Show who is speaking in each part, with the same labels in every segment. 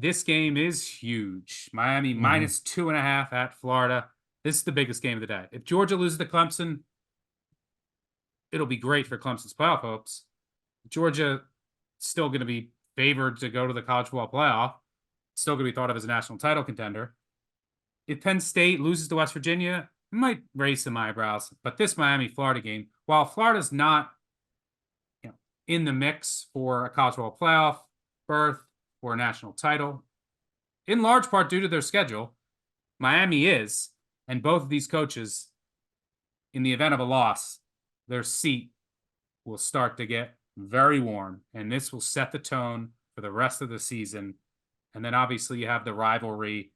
Speaker 1: This game is huge. Miami
Speaker 2: Mhm.
Speaker 1: minus 2.5 at Florida. This is the biggest game of the day. If Georgia loses to Clemson, it'll be great for Clemson's playoff hopes. Georgia still going to be favored to go to the college football playoff. Still going to be thought of as a national title contender. If Penn State loses to West Virginia, it might raise some eyebrows. But this Miami-Florida game, while Florida's not in the mix for a college football playoff berth or a national title, in large part due to their schedule, Miami is, and both of these coaches, in the event of a loss, their seat will start to get very warm, and this will set the tone for the rest of the season. And then obviously you have the rivalry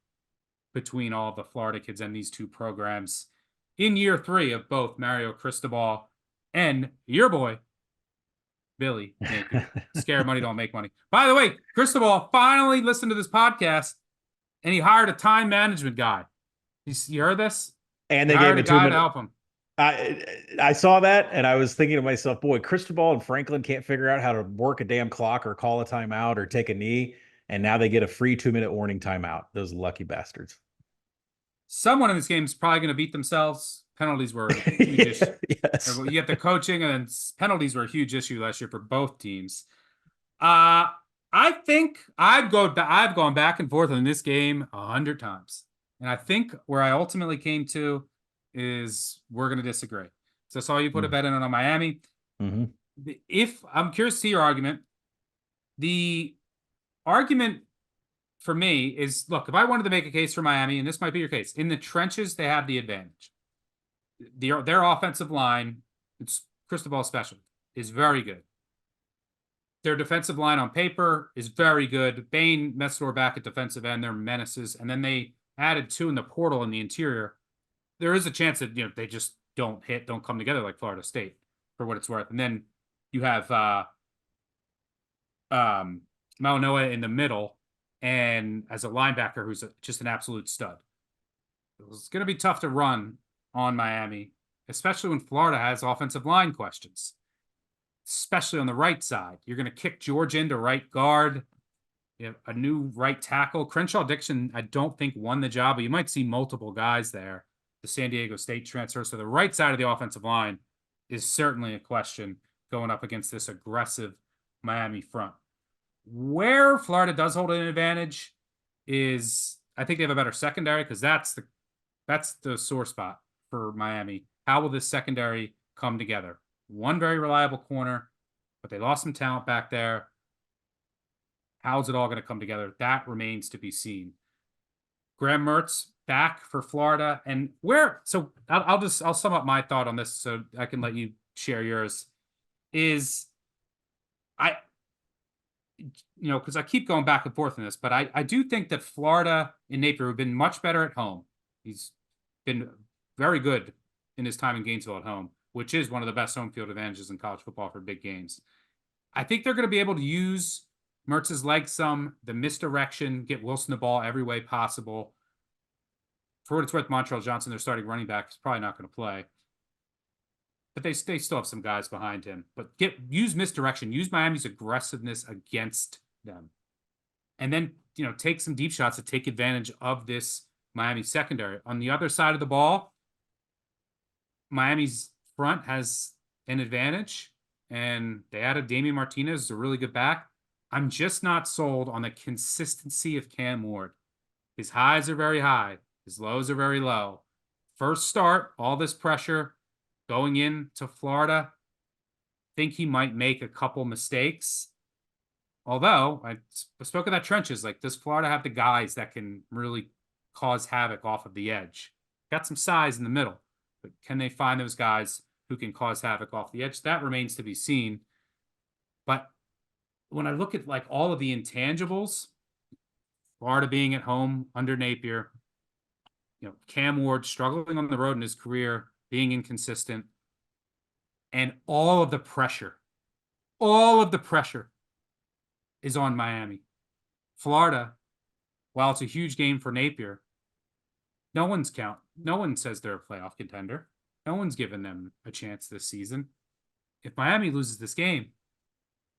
Speaker 1: between all of the Florida kids and these two programs in year 3 of both Mario Cristobal and your boy, Billy Napier. Scared money don't make money. By the way, Cristobal finally listened to this podcast, and he hired a time management guy. You heard this?
Speaker 2: And
Speaker 1: He
Speaker 2: they gave
Speaker 1: hired
Speaker 2: him
Speaker 1: a
Speaker 2: a
Speaker 1: guy to
Speaker 2: 2 minute.
Speaker 1: help him.
Speaker 2: I saw that and I was thinking to myself, boy, Cristobal and Franklin can't figure out how to work a damn clock or call a timeout or take a knee. And now they get a free 2 minute warning timeout. Those lucky bastards.
Speaker 1: Someone in this game is probably going to beat themselves. Penalties were a huge issue.
Speaker 2: Yes.
Speaker 1: You get the coaching, and then penalties were a huge issue last year for both teams. I think I've gone back and forth on this game 100 times. And I think where I ultimately came to is we're going to disagree. So I saw you put a bet in on Miami.
Speaker 2: Mm-hmm.
Speaker 1: If I'm curious to see your argument, the argument for me is, look, if I wanted to make a case for Miami, and this might be your case, in the trenches, they have the advantage. Their offensive line, it's Cristobal special, is very good. Their defensive line on paper is very good. Bain, Mestor back at defensive end, they're menaces. And then they added 2 in the portal in the interior. There is a chance that they just don't come together like Florida State, for what it's worth. And then you have Malinois in the middle, and as a linebacker who's just an absolute stud. It's going to be tough to run on Miami, especially when Florida has offensive line questions, especially on the right side. You're going to kick George into right guard. You have a new right tackle. Crenshaw Dixon, I don't think won the job, but you might see multiple guys there. The San Diego State transfer. So the right side of the offensive line is certainly a question going up against this aggressive Miami front. Where Florida does hold an advantage is I think they have a better secondary, because that's the sore spot for Miami. How will this secondary come together? One very reliable corner, but they lost some talent back there. How's it all going to come together? That remains to be seen. Graham Mertz back for Florida, and so I'll sum up my thought on this so I can let you share yours. Is because I keep going back and forth on this, but I do think that Florida and Napier have been much better at home. He's been very good in his time in Gainesville at home, which is one of the best home field advantages in college football for big games. I think they're going to be able to use Mertz's legs some, the misdirection, get Wilson the ball every way possible. For what it's worth, Montreal Johnson, their starting running back, is probably not going to play. But they still have some guys behind him. But use misdirection, use Miami's aggressiveness against them. And then, take some deep shots to take advantage of this Miami secondary. On the other side of the ball, Miami's front has an advantage, and they added Damian Martinez, a really good back. I'm just not sold on the consistency of Cam Ward. His highs are very high. His lows are very low. First start, all this pressure going into Florida. Think he might make a couple mistakes. Although, I spoke of that trenches. Like, does Florida have the guys that can really cause havoc off of the edge? Got some size in the middle, but can they find those guys who can cause havoc off the edge? That remains to be seen. But when I look at all of the intangibles, Florida being at home under Napier, Cam Ward struggling on the road in his career, being inconsistent, and all of the pressure is on Miami. Florida, while it's a huge game for Napier, no one says they're a playoff contender. No one's given them a chance this season. If Miami loses this game,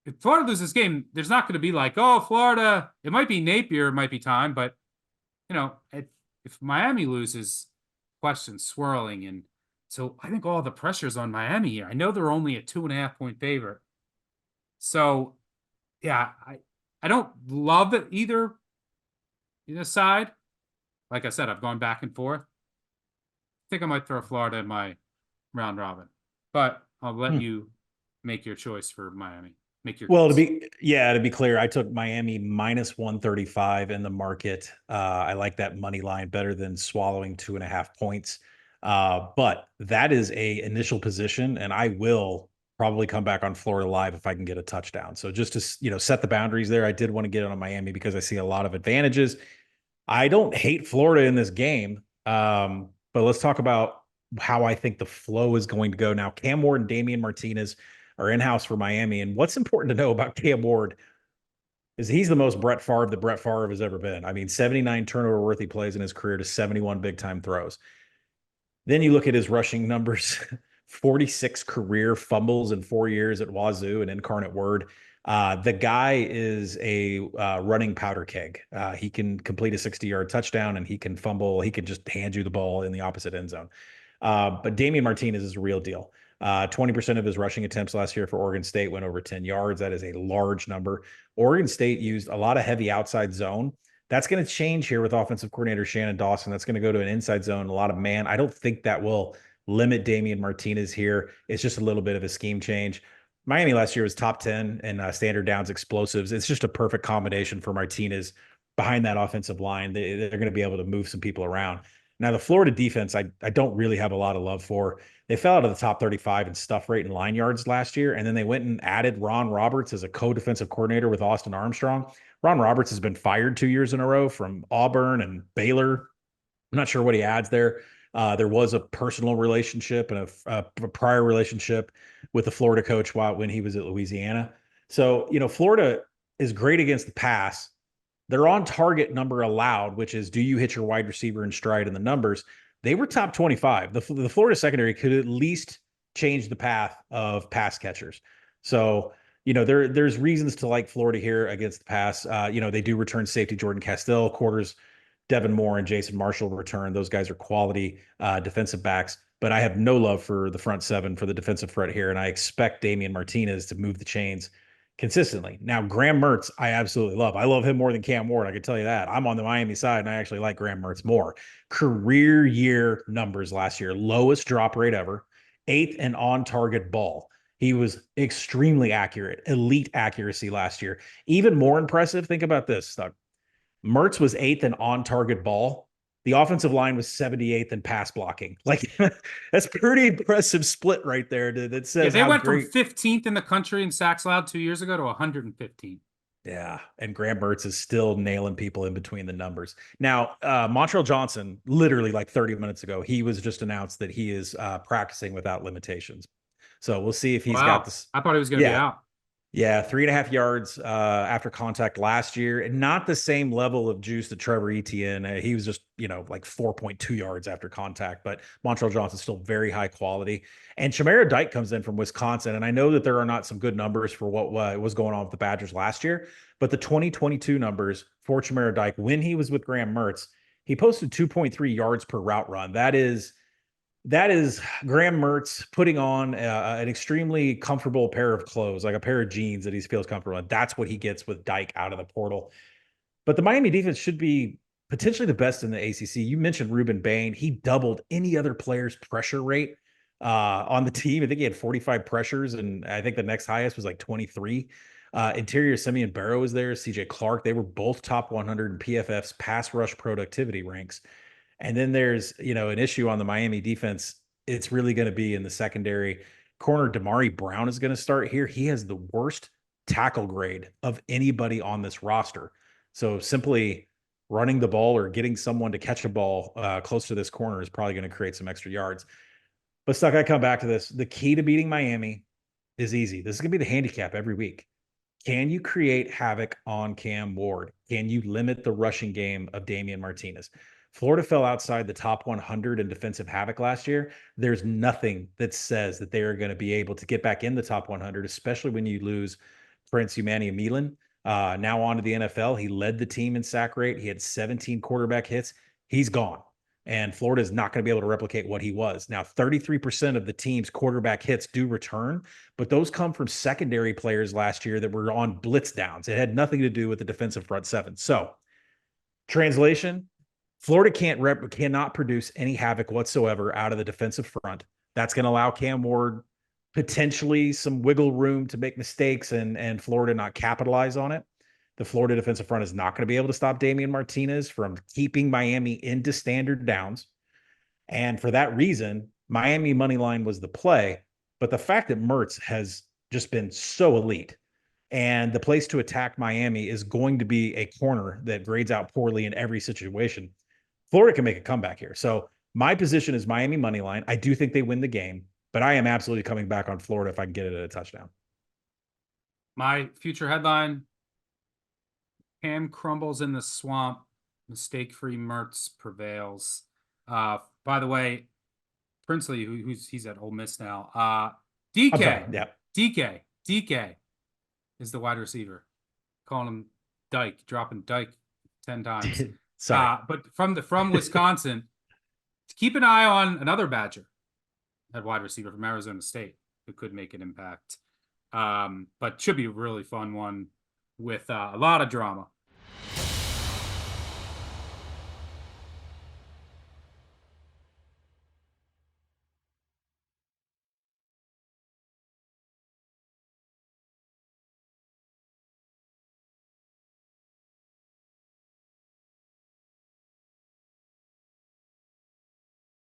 Speaker 1: if Florida loses this game, there's not going to be like, oh, Florida, it might be Napier, it might be time, but if Miami loses, questions swirling. And so I think all the pressure's on Miami here. I know they're only a 2.5 point favorite. So yeah, I don't love it either side. Like I said, I've gone back and forth. I think I might throw Florida in my round robin, but I'll let you make your choice for Miami. Make your
Speaker 2: Well,
Speaker 1: case.
Speaker 2: to be clear, I took Miami minus 135 in the market. I like that money line better than swallowing 2.5 points. But that is a initial position, and I will probably come back on Florida Live if I can get a touchdown. So just to set the boundaries there, I did want to get on Miami because I see a lot of advantages. I don't hate Florida in this game, but let's talk about how I think the flow is going to go. Now, Cam Ward and Damian Martinez are in-house for Miami. And what's important to know about Cam Ward is he's the most Brett Favre that Brett Favre has ever been. I mean, 79 turnover-worthy plays in his career to 71 big-time throws. Then you look at his rushing numbers, 46 career fumbles in 4 years at Wazoo and Incarnate Word. The guy is a running powder keg. He can complete a 60-yard touchdown, and he can fumble. He can just hand you the ball in the opposite end zone. But Damian Martinez is a real deal. 20% of his rushing attempts last year for Oregon State went over 10 yards. That is a large number. Oregon State used a lot of heavy outside zone. That's going to change here with offensive coordinator Shannon Dawson. That's going to go to an inside zone, a lot of man. I don't think that will limit Damian Martinez here. It's just a little bit of a scheme change. Miami last year was top 10 in standard downs explosives. It's just a perfect combination for Martinez behind that offensive line. They're going to be able to move some people around. Now, the Florida defense, I don't really have a lot of love for. They fell out of the top 35 in stuff rate and line yards last year, and then they went and added Ron Roberts as a co-defensive coordinator with Austin Armstrong. Ron Roberts has been fired 2 years in a row from Auburn and Baylor. I'm not sure what he adds there. There was a personal relationship and a prior relationship with the Florida coach when he was at Louisiana. So, Florida is great against the pass. Their on target number allowed, which is do you hit your wide receiver in stride in the numbers? They were top 25. The Florida secondary could at least change the path of pass catchers. So, there's reasons to like Florida here against the pass. They do return safety Jordan Castell, quarters Devin Moore and Jason Marshall return. Those guys are quality defensive backs, but I have no love for the front seven for the defensive threat here, and I expect Damian Martinez to move the chains consistently. Now, Graham Mertz, I absolutely love. I love him more than Cam Ward. I can tell you that. I'm on the Miami side, and I actually like Graham Mertz more. Career year numbers last year, lowest drop rate ever, 8th and on-target ball. He was extremely accurate, elite accuracy last year. Even more impressive, think about this, Stuck. Mertz was 8th in on-target ball. The offensive line was 78th in pass blocking. Like, that's pretty impressive split right there that says
Speaker 1: they
Speaker 2: how
Speaker 1: went from
Speaker 2: great.
Speaker 1: 15th in the country in sacks allowed 2 years ago to 115th.
Speaker 2: Yeah, and Graham Mertz is still nailing people in between the numbers. Now, Montreal Johnson, literally like 30 minutes ago, he was just announced that he is practicing without limitations. So we'll see if he's got
Speaker 1: Wow.
Speaker 2: this.
Speaker 1: I thought he was going to be
Speaker 2: Yeah,
Speaker 1: out.
Speaker 2: yeah, 3.5 yards after contact last year, and not the same level of juice that Trevor Etienne. He was just, like 4.2 yards after contact, but Montreal Johnson's still very high quality. And Shamara Dyke comes in from Wisconsin, and I know that there are not some good numbers for what was going on with the Badgers last year, but the 2022 numbers for Shamara Dyke when he was with Graham Mertz, he posted 2.3 yards per route run. That is Graham Mertz putting on an extremely comfortable pair of clothes, like a pair of jeans that he feels comfortable in. That's what he gets with Dyke out of the portal. But the Miami defense should be potentially the best in the ACC. You mentioned Ruben Bain. He doubled any other player's pressure rate on the team. I think he had 45 pressures, and I think the next highest was like 23. Interior Simeon Barrow was there, CJ Clark. They were both top 100 in PFF's pass rush productivity ranks. And then there's, an issue on the Miami defense. It's really going to be in the secondary. Corner Damari Brown is going to start here. He has the worst tackle grade of anybody on this roster. So simply running the ball or getting someone to catch a ball close to this corner is probably going to create some extra yards. But Stuck, I come back to this. The key to beating Miami is easy. This is going to be the handicap every week. Can you create havoc on Cam Ward? Can you limit the rushing game of Damian Martinez? Florida fell outside the top 100 in defensive havoc last year. There's nothing that says that they are going to be able to get back in the top 100, especially when you lose Prince Emmanuel. Now on to the NFL. He led the team in sack rate. He had 17 quarterback hits. He's gone. And Florida is not going to be able to replicate what he was. Now, 33% of the team's quarterback hits do return, but those come from secondary players last year that were on blitz downs. It had nothing to do with the defensive front seven. So, translation, Florida cannot produce any havoc whatsoever out of the defensive front. That's going to allow Cam Ward potentially some wiggle room to make mistakes and Florida not capitalize on it. The Florida defensive front is not going to be able to stop Damian Martinez from keeping Miami into standard downs. And for that reason, Miami money line was the play. But the fact that Mertz has just been so elite and the place to attack Miami is going to be a corner that grades out poorly in every situation, Florida can make a comeback here. So my position is Miami money line. I do think they win the game, but I am absolutely coming back on Florida if I can get it at a touchdown.
Speaker 1: My future headline: Cam crumbles in the swamp. Mistake-free Mertz prevails. By the way, Princely, he's at Ole Miss now. DK,
Speaker 2: yeah,
Speaker 1: DK is the wide receiver. Calling him Dyke, dropping Dyke 10 times.
Speaker 2: Sorry.
Speaker 1: But from Wisconsin, keep an eye on another Badger at wide receiver from Arizona State who could make an impact. But should be a really fun one with a lot of drama.